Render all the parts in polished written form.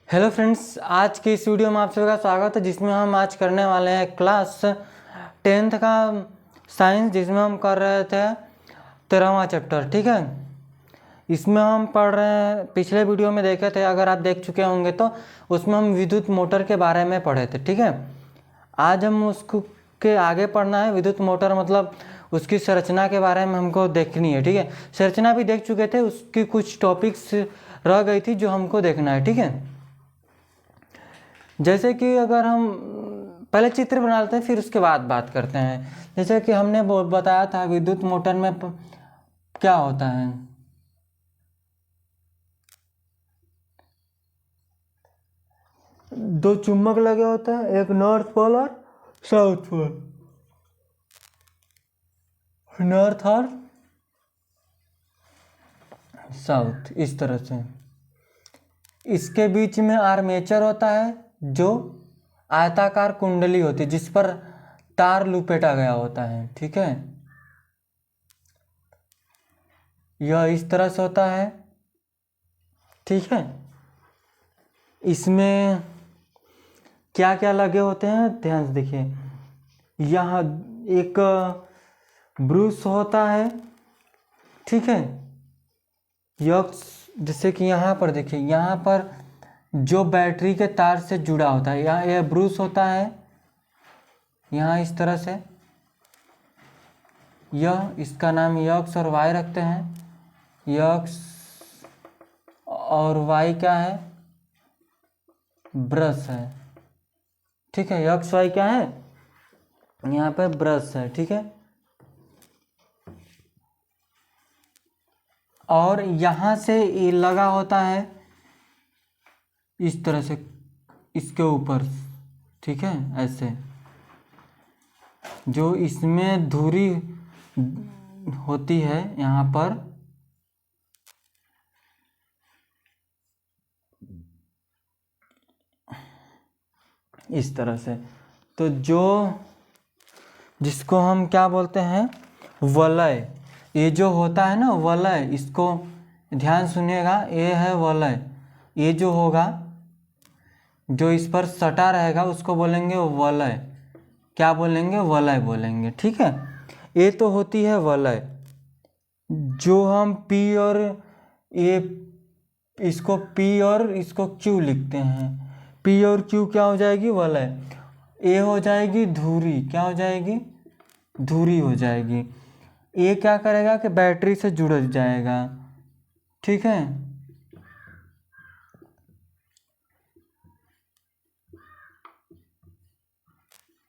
Hello friends, आज की इस वीडियो में आप सभी का स्वागत है जिसमें हम आज करने वाले हैं क्लास 10th का साइंस, जिसमें हम कर रहे थे 13वां चैप्टर। ठीक है, इसमें हम पढ़ रहे हैं, पिछले वीडियो में देखे थे, अगर आप देख चुके होंगे तो उसमें हम विद्युत मोटर के बारे में पढ़े थे। ठीक है, आज हम उसको के आगे पढ़ना है। विद्युत मोटर मतलब उसकी संरचना के बारे में हमको देखनी है। ठीक है, संरचना भी देख चुके थे, उसकी कुछ टॉपिक्स रह गई थी जो हमको देखना है। ठीक है, जैसे कि अगर हम पहले चित्र बना लेते हैं फिर उसके बाद बात करते हैं। जैसे कि हमने बताया था विद्युत मोटर में क्या होता है। दो चुंबक लगे होते हैं, एक नॉर्थ पोल और साउथ पोल, नॉर्थ और साउथ, इस तरह से। इसके बीच में आर्मेचर होता है जो आयताकार कुंडली होती है जिस पर तार लपेटा गया होता है। ठीक है, यह इस तरह से होता है। ठीक है, इसमें क्या क्या लगे होते हैं ध्यान से देखिए। यहाँ एक ब्रूस होता है। ठीक है, यह जैसे कि यहाँ पर देखिए, यहाँ पर जो बैटरी के तार से जुड़ा होता है, यहाँ यह ब्रूस होता है। यहाँ इस तरह से, यह इसका नाम यक्स और वाई रखते हैं। यक्स और वाई क्या है, ब्रश है। ठीक है, यक्स वाई क्या है, यहाँ पे ब्रश है। ठीक है, और यहाँ से ये लगा होता है इस तरह से इसके ऊपर। ठीक है, ऐसे जो इसमें धुरी होती है यहाँ पर, इस तरह से। तो जो जिसको हम क्या बोलते हैं, वलय, ये जो होता है ना वलय, इसको ध्यान सुनिएगा, ये है वलय। ये जो होगा, जो इस पर सटा रहेगा उसको बोलेंगे वलय। क्या बोलेंगे, वलय बोलेंगे। ठीक है, ये तो होती है वलय। जो हम पी और ये, इसको पी और इसको क्यू लिखते हैं। पी और क्यू क्या हो जाएगी, वलय। ए हो जाएगी धुरी, क्या हो जाएगी, धुरी हो जाएगी। ये क्या करेगा कि बैटरी से जुड़ जाएगा। ठीक है,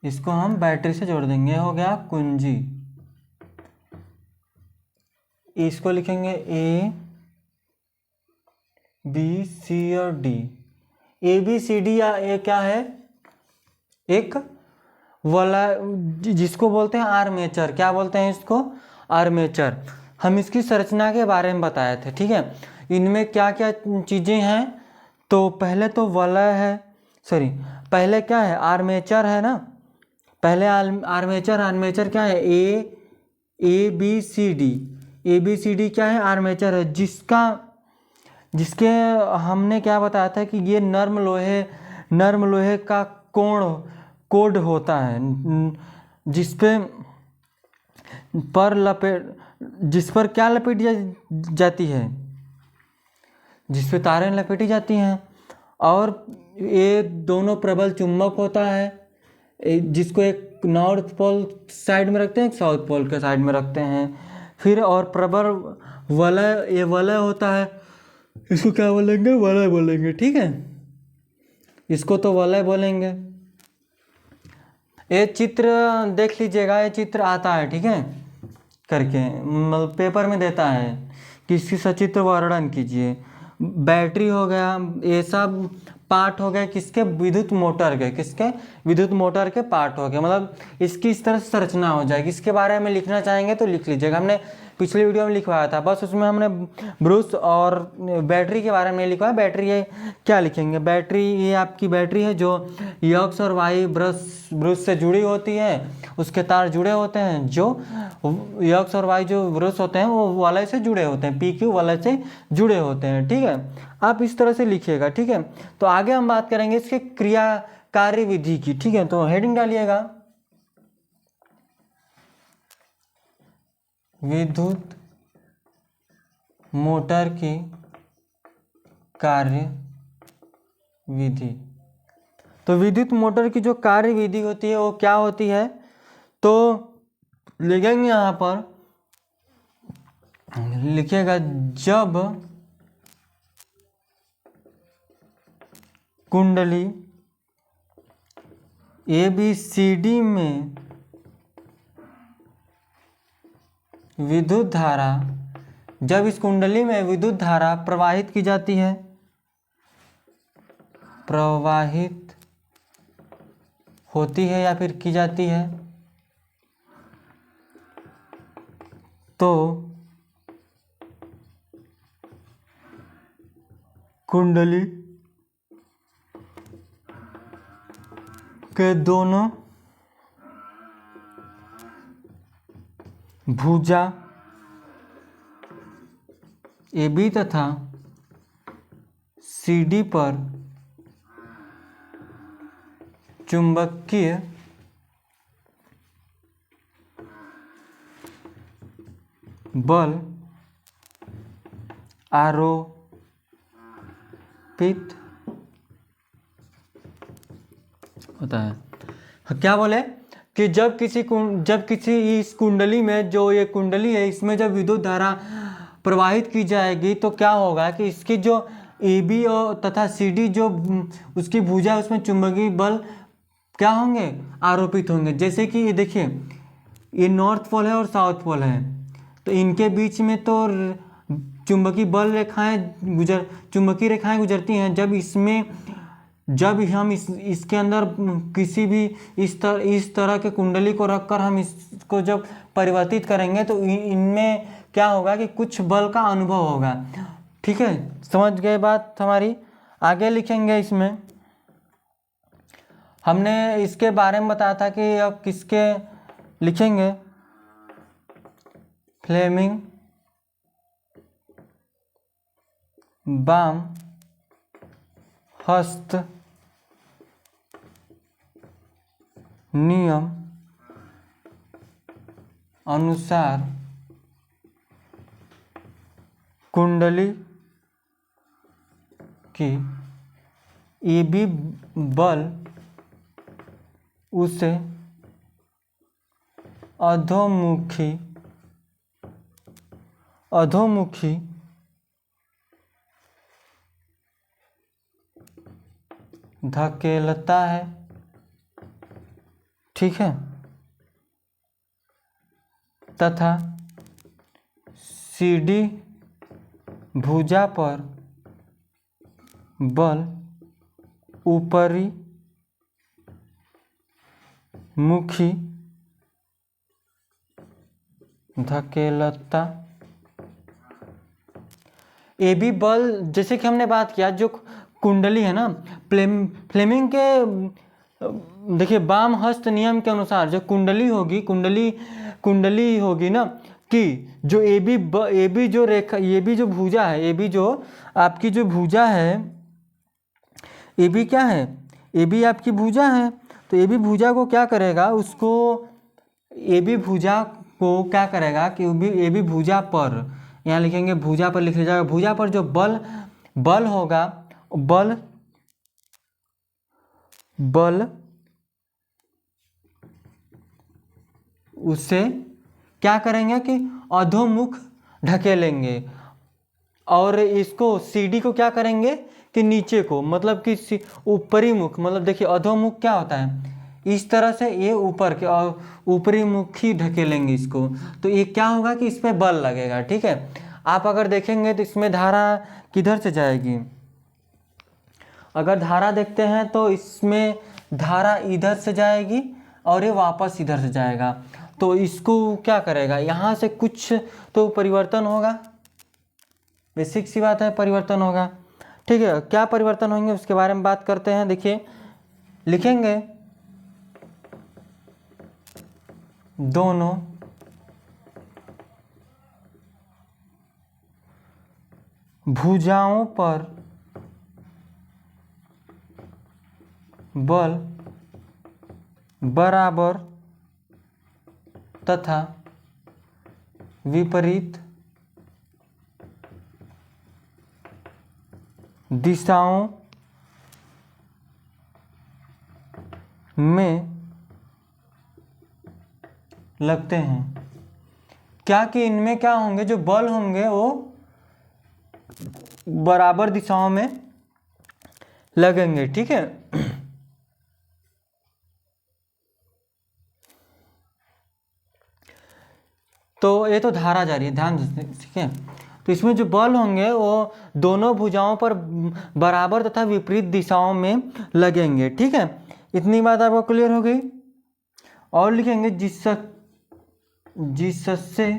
इसको हम बैटरी से जोड़ देंगे, हो गया कुंजी। इसको लिखेंगे ए बी सी और D. A B C D या ए क्या है, एक वाला जिसको बोलते हैं आर्मेचर। क्या बोलते हैं इसको, आर्मेचर। हम इसकी संरचना के बारे में बताए थे। ठीक है, इनमें क्या क्या चीज़ें हैं। तो पहले तो वलय है, सॉरी, पहले क्या है, आर्मेचर है ना। पहले आर्मेचर क्या है, A B C D. A B C D क्या है, आर्मेचर है, जिसके हमने क्या बताया था कि ये नर्म लोहे का कोड होता है, जिस पर क्या लपेटी जाती है, जिस पे तारें लपेटी जाती हैं। और ये दोनों प्रबल चुंबक होता है, जिसको एक नॉर्थ पोल साइड में रखते हैं, एक साउथ पोल के साइड में रखते हैं। फिर और प्रबल वलय, ये वलय होता है, इसको क्या बोलेंगे, वलय बोलेंगे। ठीक है, इसको तो वलय बोलेंगे। ये चित्र देख लीजिएगा, ये चित्र आता है, ठीक है, करके मतलब पेपर में देता है कि इसकी सचित्र वर्णन कीजिए। बैटरी हो गया, ये सब पार्ट हो गए किसके, विद्युत मोटर के। किसके, विद्युत मोटर के पार्ट हो गए। मतलब इसकी इस तरह से संरचना हो जाएगी। इसके बारे में लिखना चाहेंगे तो लिख लीजिएगा। हमने पिछले वीडियो में लिखवाया था, बस उसमें हमने ब्रूस और बैटरी के बारे में लिखा है। बैटरी है क्या लिखेंगे, बैटरी ये आपकी बैटरी है जो यक्स और वाई ब्रूस से जुड़ी होती है, उसके तार जुड़े होते हैं, जो यक्स और वाई जो ब्रूस होते हैं वो वलय से जुड़े होते हैं, PQ वलय से जुड़े होते हैं। ठीक है, आप इस तरह से लिखिएगा। ठीक है, तो आगे हम बात करेंगे इसके क्रिया कार्य विधि की। ठीक है, तो हेडिंग डालिएगा विद्युत मोटर की कार्य विधि। तो विद्युत मोटर की जो कार्य विधि होती है वो क्या होती है, तो लिखेंगे यहाँ पर, लिखिएगा जब कुंडली ABCD में विद्युत धारा, जब इस कुंडली में विद्युत धारा प्रवाहित की जाती है, प्रवाहित होती है या फिर की जाती है, तो कुंडली के दोनों भुजा AB तथा CD पर चुंबकीय बल आरोपित होता है। क्या बोले कि जब किसी इस कुंडली में, जो ये कुंडली है, इसमें जब विद्युत धारा प्रवाहित की जाएगी तो क्या होगा कि इसकी जो AB और तथा CD जो उसकी भुजा है उसमें चुंबकीय बल क्या होंगे, आरोपित होंगे। जैसे कि ये देखिए, ये नॉर्थ पोल है और साउथ पोल है, तो इनके बीच में तो चुंबकीय बल चुंबकीय रेखाएं गुजरती हैं। जब हम इसके अंदर किसी भी इस तरह के कुंडली को रखकर हम इसको जब परिवर्तित करेंगे तो इनमें क्या होगा कि कुछ बल का अनुभव होगा। ठीक है, समझ गए बात हमारी। आगे लिखेंगे, इसमें हमने इसके बारे में बताया था कि अब किसके लिखेंगे, फ्लेमिंग बाम हस्त नियम अनुसार कुंडली की AB बल उसे अधोमुखी धकेलता है। ठीक है, तथा CD भुजा पर बल ऊपरी मुखी धकेलता। AB बल, जैसे कि हमने बात किया, जो कुंडली है ना, फ्लेमिंग के देखिए वाम हस्त नियम के अनुसार जो कुंडली होगी ना, कि जो AB जो रेखा, AB जो भुजा है, AB जो आपकी जो भुजा है, AB क्या है, AB आपकी भुजा है, तो AB भुजा को क्या करेगा, उसको AB भुजा को क्या करेगा कि AB भुजा पर, यहाँ लिखेंगे भुजा पर, लिख लीजिएगा, भुजा पर जो बल होगा, बल उसे क्या करेंगे कि अधोमुख ढकेलेंगे, और इसको CD को क्या करेंगे कि नीचे को, मतलब कि ऊपरी मुख, मतलब देखिए अधोमुख क्या होता है, इस तरह से ये ऊपर के और ऊपरी मुखी ढकेलेंगे इसको, तो ये क्या होगा कि इस पर बल लगेगा। ठीक है, आप अगर देखेंगे तो इसमें धारा किधर से जाएगी, अगर धारा देखते हैं तो इसमें धारा इधर से जाएगी और ये वापस इधर से जाएगा। तो इसको क्या करेगा, यहाँ से कुछ तो परिवर्तन होगा, बेसिक सी बात है, परिवर्तन होगा। ठीक है, क्या परिवर्तन होंगे उसके बारे में बात करते हैं। देखिए लिखेंगे दोनों भुजाओं पर बल बराबर तथा विपरीत दिशाओं में लगते हैं। क्या कि इनमें क्या होंगे, जो बल होंगे वो बराबर दिशाओं में लगेंगे। ठीक है, तो ये तो धारा जा रही है, ध्यान से। ठीक है, तो इसमें जो बल होंगे वो दोनों भुजाओं पर बराबर तथा विपरीत दिशाओं में लगेंगे। ठीक है, इतनी बात आपको क्लियर हो गई। और लिखेंगे जिससे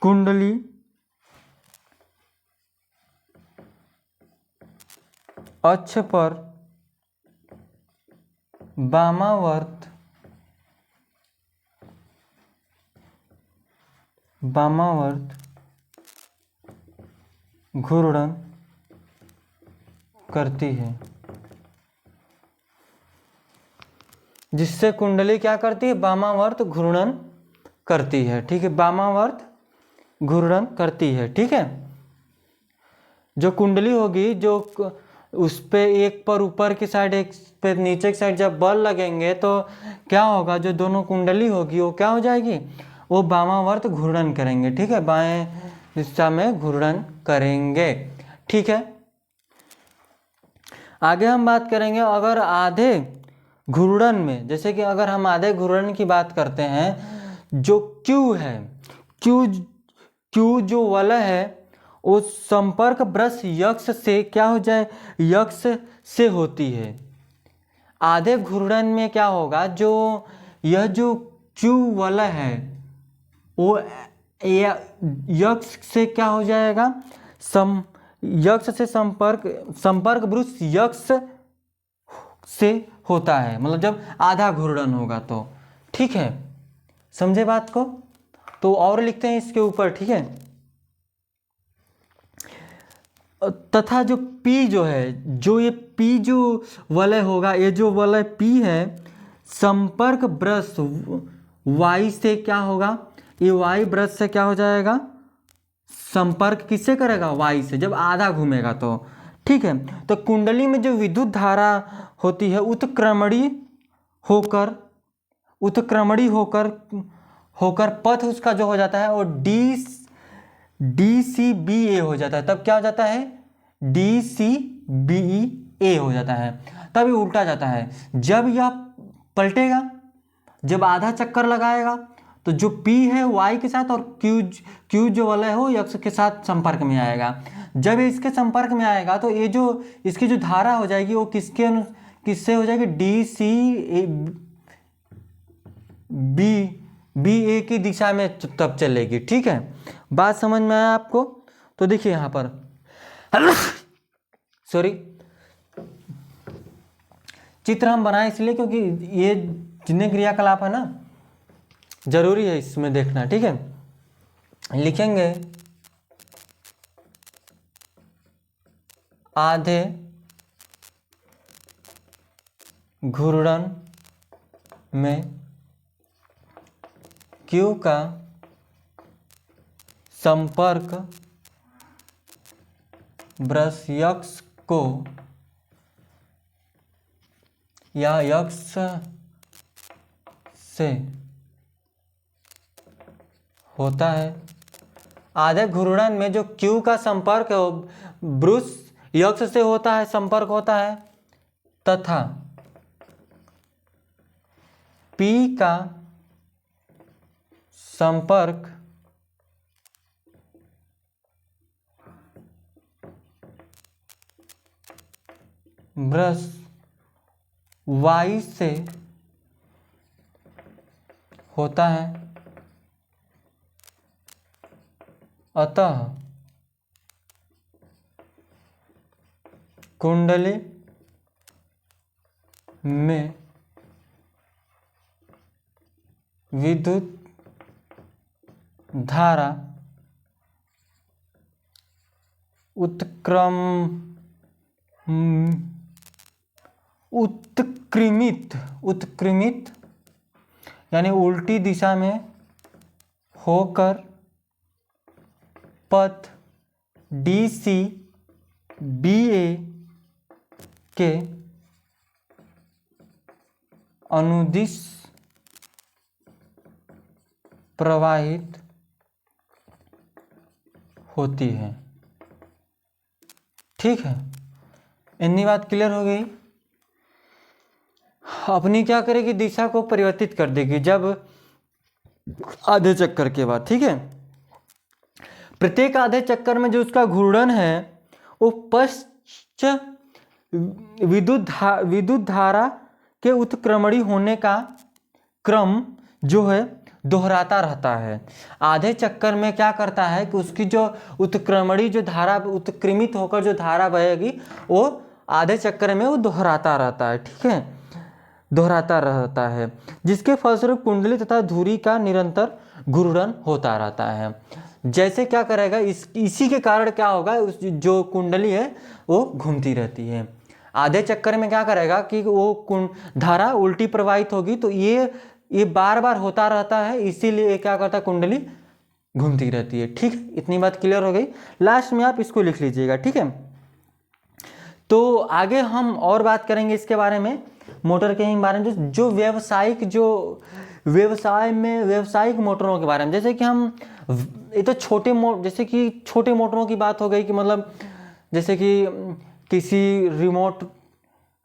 कुंडली अक्ष पर वामावर्त घूर्णन करती है। जिससे कुंडली क्या करती है, वामावर्त घूर्णन करती है। ठीक है, वामावर्त घूर्णन करती है। ठीक है, जो कुंडली होगी, जो उस पे एक पर ऊपर की साइड एक पे नीचे की साइड जब बल लगेंगे तो क्या होगा, जो दोनों कुंडली होगी वो क्या हो जाएगी, वो वामावर्त घूर्णन करेंगे। ठीक है, बाएं दिशा में घूर्णन करेंगे। ठीक है, आगे हम बात करेंगे अगर आधे घूर्णन में, जैसे कि अगर हम आधे घूर्णन की बात करते हैं, जो Q है, Q जो वलय है वो संपर्क ब्रश यक्ष से क्या हो जाए, यक्ष से होती है। आधे घूर्णन में क्या होगा, जो यह जो Q वलय है वो यक्ष से क्या हो जाएगा, यक्ष से संपर्क ब्रश यक्ष से होता है, मतलब जब आधा घूर्णन होगा तो। ठीक है, समझे बात को। तो और लिखते हैं इसके ऊपर। ठीक है, तथा जो P जो है, जो ये P जो वलय होगा, ये जो वलय P है, संपर्क ब्रश Y से क्या होगा, ये Y ब्रश से क्या हो जाएगा, संपर्क किससे करेगा, Y से, जब आधा घूमेगा तो। ठीक है, तो कुंडली में जो विद्युत धारा होती है उत्क्रमणी होकर पथ उसका जो हो जाता है वो DCBA हो जाता है। तब क्या हो जाता है, DCBA हो जाता है। तब ये उल्टा जाता है, जब यह पलटेगा, जब आधा चक्कर लगाएगा तो जो P है Y के साथ और Q जो वलय हो यक्ष के साथ संपर्क में आएगा। जब ये इसके संपर्क में आएगा तो ये जो इसकी जो धारा हो जाएगी वो किससे हो जाएगी, DCBA की दिशा में तब चलेगी। ठीक है, बात समझ में आया आपको। तो देखिए यहाँ पर सॉरी, चित्र हम बनाए इसलिए क्योंकि ये जितने क्रियाकलाप है ना जरूरी है इसमें देखना। ठीक है, लिखेंगे आधे घूर्णन में Q का संपर्क ब्रश यक्ष को या यक्ष से होता है। आधे घूर्णन में जो Q का संपर्क है ब्रश यक्ष से होता है, संपर्क होता है, तथा P का संपर्क ब्रश वायु से होता है, अतः कुंडली में विद्युत धारा उत्क्रमित यानी उल्टी दिशा में होकर पथ DCBA के अनुदिश प्रवाहित होती है। ठीक है, इतनी बात क्लियर हो गई। अपनी क्या करेगी, दिशा को परिवर्तित कर देगी जब आधे चक्कर के बाद। ठीक है, प्रत्येक आधे चक्कर में जो उसका घूर्णन है वो पश्च विद्युत धारा के उत्क्रमणी होने का क्रम जो है दोहराता रहता है। आधे चक्कर में क्या करता है कि उसकी जो उत्क्रमणी जो धारा उत्क्रमित होकर जो धारा बहेगी वो आधे चक्कर में वो दोहराता रहता है। ठीक है, दोहराता रहता है, जिसके फलस्वरूप कुंडली तथा धुरी का निरंतर घूर्णन होता रहता है। जैसे क्या करेगा, इसी के कारण क्या होगा, उस जो कुंडली है वो घूमती रहती है। आधे चक्कर में क्या करेगा कि वो धारा उल्टी प्रवाहित होगी, तो ये बार बार होता रहता है, इसीलिए क्या करता है, कुंडली घूमती रहती है। ठीक, इतनी बात क्लियर हो गई। लास्ट में आप इसको लिख लीजिएगा। ठीक है, तो आगे हम और बात करेंगे इसके बारे में, मोटर के बारे में, जो व्यावसायिक मोटरों के बारे में। जैसे कि हम ये तो जैसे कि छोटे मोटरों की बात हो गई कि मतलब जैसे कि किसी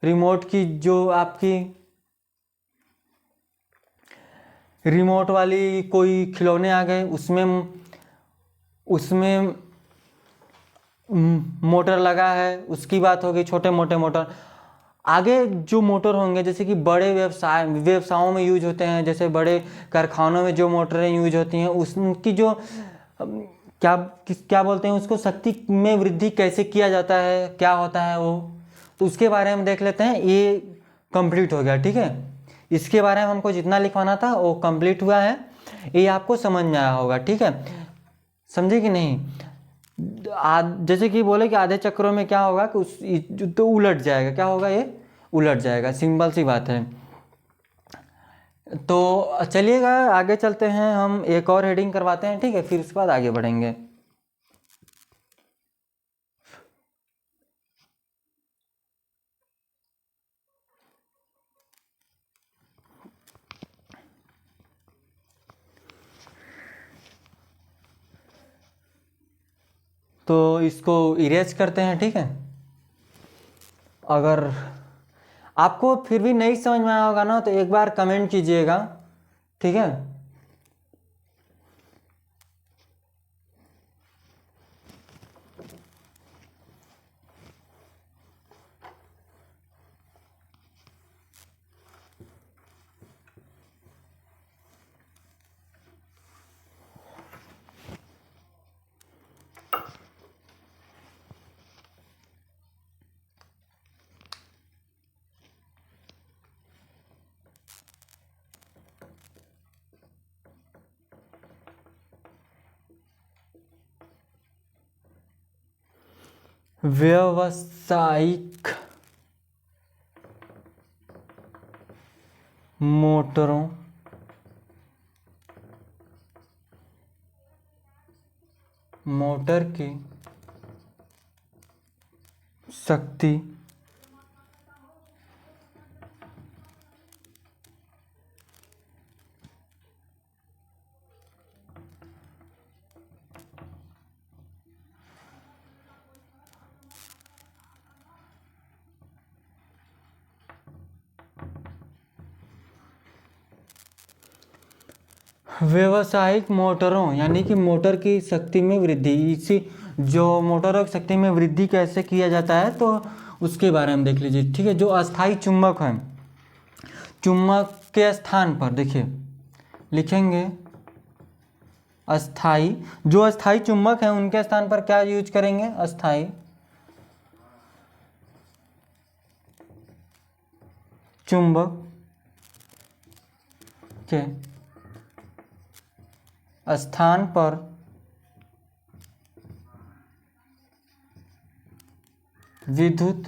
रिमोट की जो आपकी रिमोट वाली कोई खिलौने आ गए, उसमें मोटर लगा है, उसकी बात हो गई, छोटे मोटे मोटर। आगे जो मोटर होंगे जैसे कि बड़े व्यवसायों में यूज होते हैं, जैसे बड़े कारखानों में जो मोटरें यूज होती हैं, उसकी जो क्या बोलते हैं उसको, शक्ति में वृद्धि कैसे किया जाता है, क्या होता है वो, तो उसके बारे में देख लेते हैं। ये कंप्लीट हो गया। ठीक है, इसके बारे में हमको जितना लिखवाना था वो कंप्लीट हुआ है, ये आपको समझ में आया होगा। ठीक है, समझे कि नहीं। जैसे कि बोले कि आधे चक्रों में क्या होगा कि तो उलट जाएगा, क्या होगा, ये उलट जाएगा, सिंपल सी बात है। तो चलिएगा आगे चलते हैं, हम एक और हेडिंग करवाते हैं। ठीक है, फिर उसके बाद आगे बढ़ेंगे। तो इसको इरेज करते हैं। ठीक है, अगर आपको फिर भी नहीं समझ में आया होगा ना तो एक बार कमेंट कीजिएगा। ठीक है, व्यावसायिक मोटर की शक्ति व्यावसायिक मोटरों यानी कि मोटर की शक्ति में वृद्धि, इसी जो मोटरों की शक्ति में वृद्धि कैसे किया जाता है तो उसके बारे में देख लीजिए। ठीक है, जो अस्थाई चुंबक हैं, चुंबक के स्थान पर, देखिए लिखेंगे अस्थाई, जो अस्थाई चुंबक है उनके स्थान पर क्या यूज करेंगे, अस्थाई चुंबक के स्थान पर विद्युत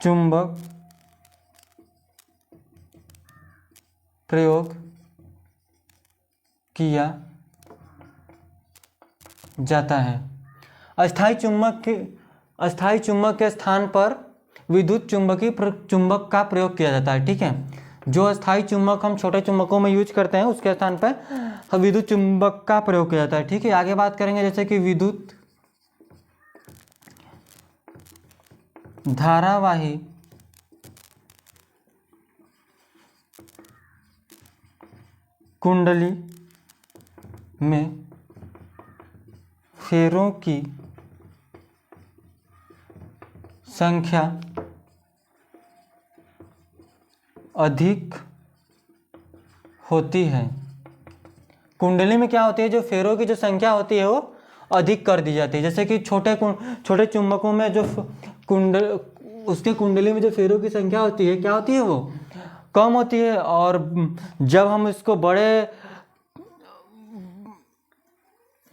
चुंबक प्रयोग किया जाता है। अस्थाई चुंबक के स्थान पर विद्युत चुंबक का प्रयोग किया जाता है। ठीक है, जो अस्थाई चुंबक हम छोटे चुंबकों में यूज करते हैं उसके स्थान पर विद्युत चुंबक का प्रयोग किया जाता है। ठीक है, आगे बात करेंगे जैसे कि विद्युत धारावाही कुंडली में फेरों की संख्या अधिक होती है। कुंडली में क्या होती है, जो फेरों की जो संख्या होती है वो अधिक कर दी जाती है। जैसे कि छोटे चुंबकों में जो उसके कुंडली में जो फेरों की संख्या होती है क्या होती है, वो कम होती है। और जब हम इसको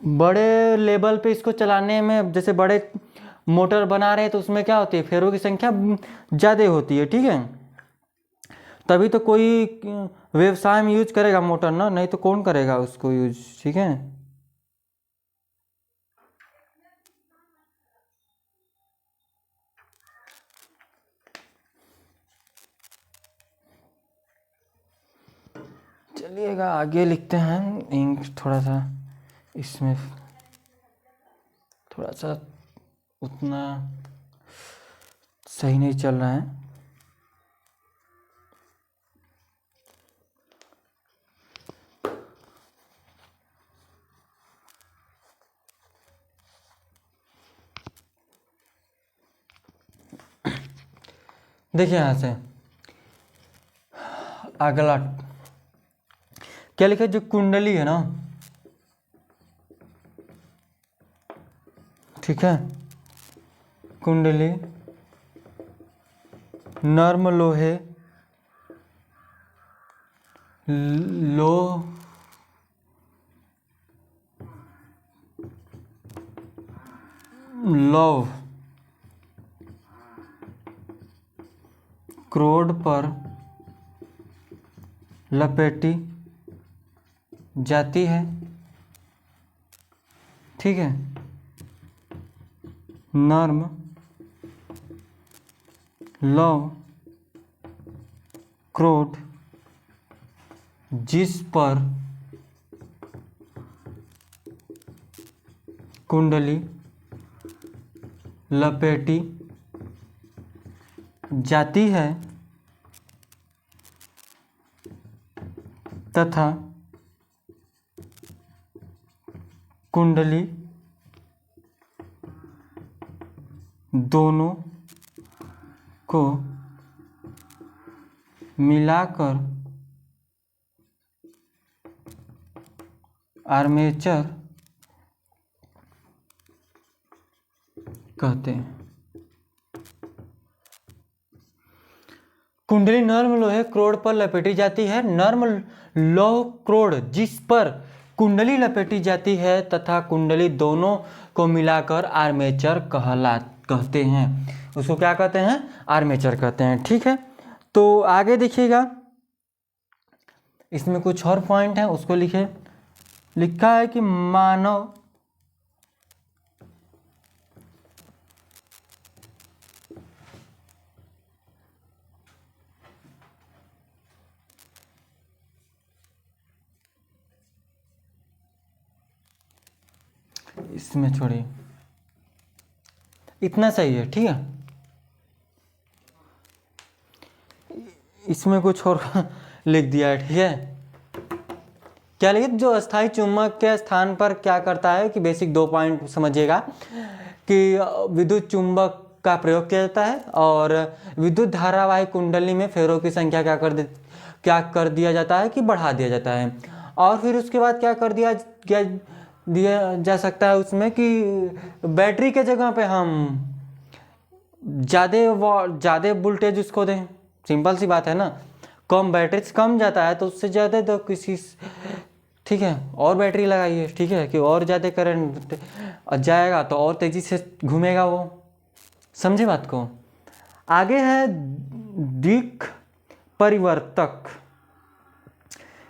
बड़े लेवल पे इसको चलाने में, जैसे बड़े मोटर बना रहे हैं तो उसमें क्या होती है, फेरों की संख्या ज़्यादा होती है। ठीक है, तभी तो कोई व्यवसाय में यूज करेगा मोटर ना, नहीं तो कौन करेगा उसको यूज। ठीक है, चलिएगा आगे लिखते हैं। इंक थोड़ा सा इसमें थोड़ा सा उतना सही नहीं चल रहा है। देखिए यहाँ से अगला क्या लिखा, जो कुंडली है ना, ठीक है, कुंडली नर्म लोहे लौह क्रोड पर लपेटी जाती है। ठीक है, नर्म लौह क्रोड जिस पर कुंडली लपेटी जाती है तथा कुंडली दोनों को मिलाकर आर्मेचर कहते हैं। कुंडली नर्म लोहे क्रोड पर लपेटी जाती है। नर्म लौह क्रोड जिस पर कुंडली लपेटी जाती है तथा कुंडली दोनों को मिलाकर आर्मेचर कहते हैं। उसको क्या कहते हैं, आर्मेचर कहते हैं। ठीक है, तो आगे देखिएगा, इसमें कुछ और पॉइंट है उसको लिखा है कि मानव इसमें छोड़िए, इतना सही है। ठीक है, इसमें कुछ और लिख दिया है। ठीक है, क्या लिखित, जो अस्थाई चुंबक के स्थान पर क्या करता है कि बेसिक 2 पॉइंट समझिएगा कि विद्युत चुंबक का प्रयोग किया जाता है और विद्युत धारावाही कुंडली में फेरों की संख्या क्या कर दिया जाता है कि बढ़ा दिया जाता है। और फिर उसके बाद क्या कर दिया जा सकता है उसमें कि बैटरी के जगह पे हम ज़्यादा वोल्टेज उसको दें। सिंपल सी बात है ना, कम बैटरी कम जाता है तो उससे ज़्यादा तो किसी, ठीक है, और बैटरी लगाइए, ठीक है, कि और ज़्यादा करंट जाएगा तो और तेज़ी से घूमेगा वो। समझे बात को। आगे है दिक् परिवर्तक।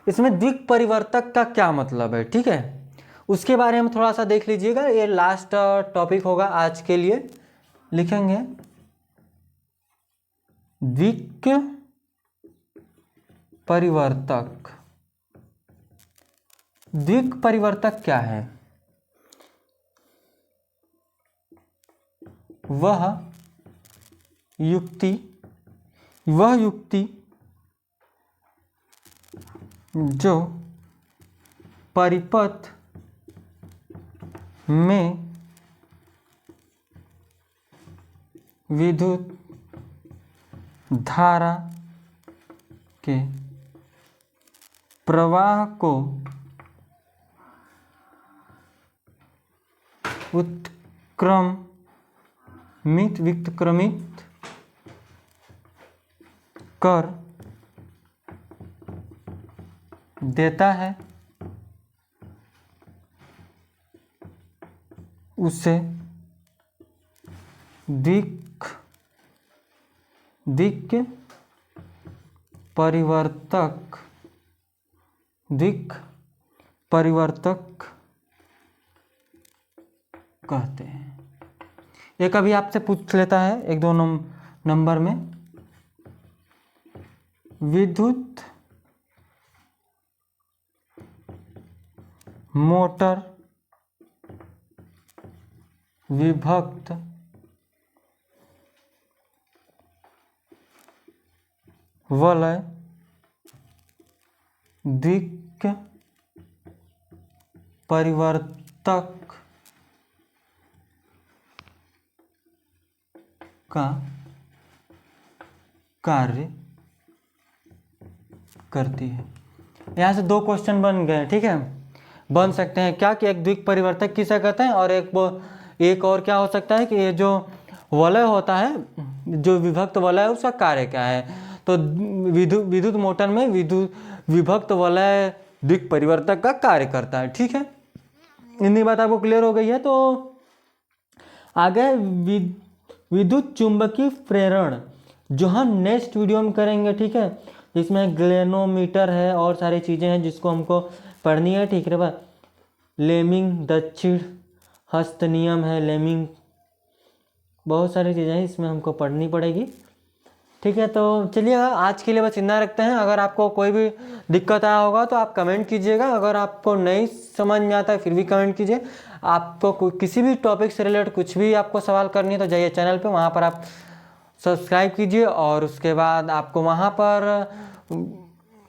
इसमें दिक् परिवर्तक का क्या मतलब है, ठीक है, उसके बारे में थोड़ा सा देख लीजिएगा। ये लास्ट टॉपिक होगा आज के लिए। लिखेंगे दिक् परिवर्तक। दिक् परिवर्तक क्या है? वह युक्ति जो परिपथ में विद्युत धारा के प्रवाह को विक्रमित कर देता है, उसे दिक् परिवर्तक कहते हैं। ये कभी आपसे पूछ लेता है 1-2 नंबर में, विद्युत मोटर विभक्त वलय दिक् परिवर्तक का कार्य करती है। यहाँ से 2 क्वेश्चन बन गए, ठीक है, बन सकते हैं क्या कि एक दिक् परिवर्तक किसे कहते हैं और एक और क्या हो सकता है कि ये जो वलय होता है, जो विभक्त वलय है, उसका कार्य क्या है। तो विद्युत मोटर में विद्युत विभक्त वलय दिक् परिवर्तक का कार्य करता है, ठीक है। इतनी बात आपको क्लियर हो गई है। तो आगे विद्युत चुंबकीय प्रेरण जो हम नेक्स्ट वीडियो में करेंगे, ठीक है, इसमें ग्लेनोमीटर है और सारी चीज़ें हैं जिसको हमको पढ़नी है, ठीक है। लेमिंग दक्षिण हस्त नियम है, लेमिंग, बहुत सारी चीज़ें हैं इसमें हमको पढ़नी पड़ेगी, ठीक है। तो चलिए आज के लिए बस इतना रखते हैं। अगर आपको कोई भी दिक्कत आया होगा तो आप कमेंट कीजिएगा। अगर आपको नहीं समझ में आता है फिर भी कमेंट कीजिए। आपको किसी भी टॉपिक से रिलेटेड कुछ भी आपको सवाल करनी है तो जाइए चैनल पे, वहाँ पर आप सब्सक्राइब कीजिए और उसके बाद आपको वहाँ पर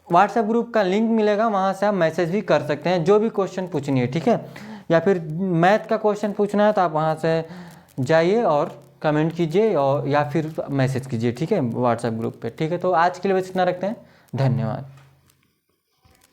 व्हाट्सएप ग्रुप का लिंक मिलेगा, वहाँ से आप मैसेज भी कर सकते हैं जो भी क्वेश्चन पूछनी है, ठीक है। या फिर मैथ का क्वेश्चन पूछना है तो आप वहाँ से जाइए और कमेंट कीजिए और या फिर मैसेज कीजिए, ठीक है, व्हाट्सएप ग्रुप पे, ठीक है। तो आज के लिए बस इतना रखते हैं। धन्यवाद।